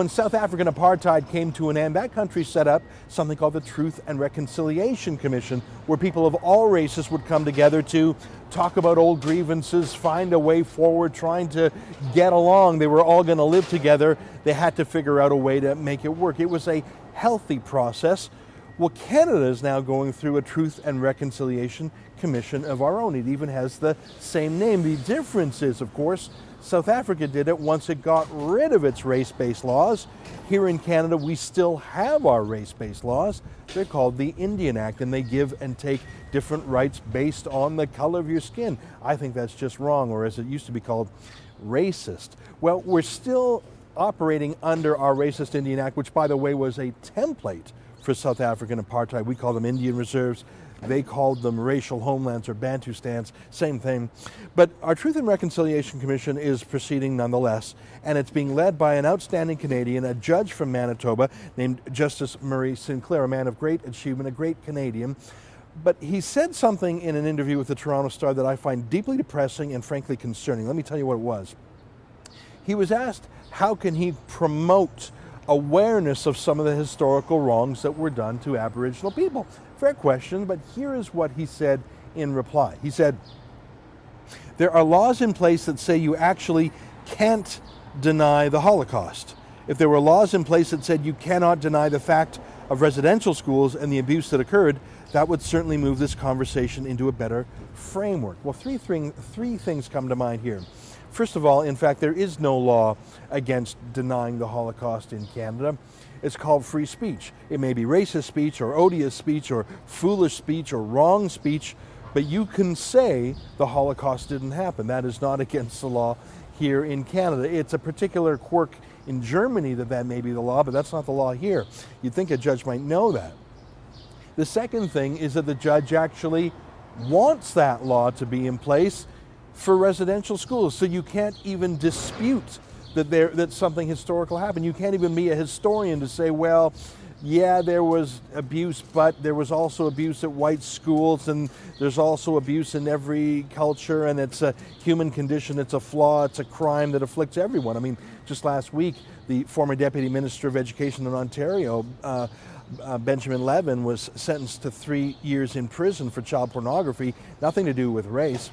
when South African apartheid came to an end, that country set up something called the Truth and Reconciliation Commission, where people of all races would come together to talk about old grievances, find a way forward, trying to get along. They were all going to live together. They had to figure out a way to make it work. It was a healthy process. Well, Canada is now going through a Truth and Reconciliation Commission of our own. It even has the same name. The difference is, of course, South Africa did it once it got rid of its race-based laws. Here in Canada, we still have our race-based laws. They're called the Indian Act, and they give and take different rights based on the color of your skin. I think that's just wrong, or as it used to be called, racist. Well, we're still operating under our racist Indian Act, which, by the way, was a template for South African apartheid. We call them Indian reserves. They called them racial homelands or Bantustans, same thing. But our Truth and Reconciliation Commission is proceeding nonetheless, and it's being led by an outstanding Canadian, a judge from Manitoba named Justice Murray Sinclair, a man of great achievement, a great Canadian. But he said something in an interview with the Toronto Star that I find deeply depressing and frankly concerning. Let me tell you what it was. He was asked, how can he promote awareness of some of the historical wrongs that were done to Aboriginal people? Fair question, but here is what he said in reply. He said, there are laws in place that say you actually can't deny the Holocaust. If there were laws in place that said you cannot deny the fact of residential schools and the abuse that occurred, that would certainly move this conversation into a better framework. Well, three things come to mind here. First of all, in fact, there is no law against denying the Holocaust in Canada. It's called free speech. It may be racist speech or odious speech or foolish speech or wrong speech, but you can say the Holocaust didn't happen. That is not against the law here in Canada. It's a particular quirk in Germany that may be the law, but that's not the law here. You'd think a judge might know that. The second thing is that the judge actually wants that law to be in place for residential schools, so you can't even dispute that something historical happened. You can't even be a historian to say, well, yeah, there was abuse, but there was also abuse at white schools, and there's also abuse in every culture, and it's a human condition, it's a flaw, it's a crime that afflicts everyone. I mean, just last week, the former Deputy Minister of Education in Ontario, Benjamin Levin, was sentenced to 3 years in prison for child pornography, nothing to do with race.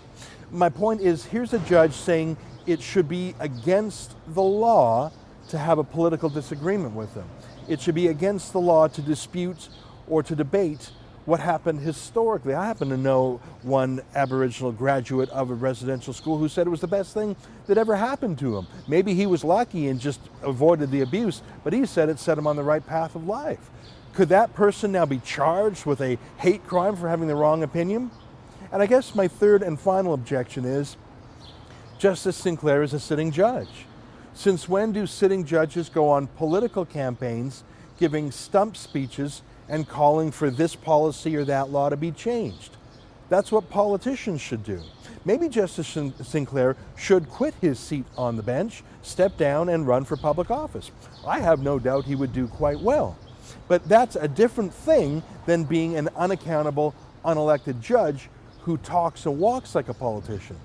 My point is, here's a judge saying it should be against the law to have a political disagreement with them. It should be against the law to dispute or to debate what happened historically. I happen to know one Aboriginal graduate of a residential school who said it was the best thing that ever happened to him. Maybe he was lucky and just avoided the abuse, but he said it set him on the right path of life. Could that person now be charged with a hate crime for having the wrong opinion? And I guess my third and final objection is, Justice Sinclair is a sitting judge. Since when do sitting judges go on political campaigns, giving stump speeches and calling for this policy or that law to be changed? That's what politicians should do. Maybe Justice Sinclair should quit his seat on the bench, step down and run for public office. I have no doubt he would do quite well. But that's a different thing than being an unaccountable, unelected judge who talks and walks like a politician.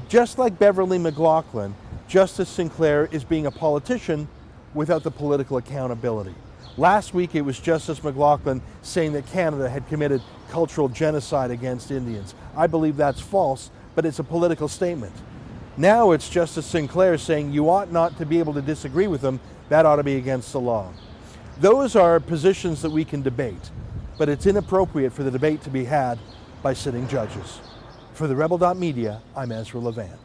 Just like Beverly McLaughlin, Justice Sinclair is being a politician without the political accountability. Last week it was Justice McLaughlin saying that Canada had committed cultural genocide against Indians. I believe that's false, but it's a political statement. Now it's Justice Sinclair saying you ought not to be able to disagree with them, that ought to be against the law. Those are positions that we can debate, but it's inappropriate for the debate to be had by sitting judges. For TheRebel.media, I'm Ezra Levant.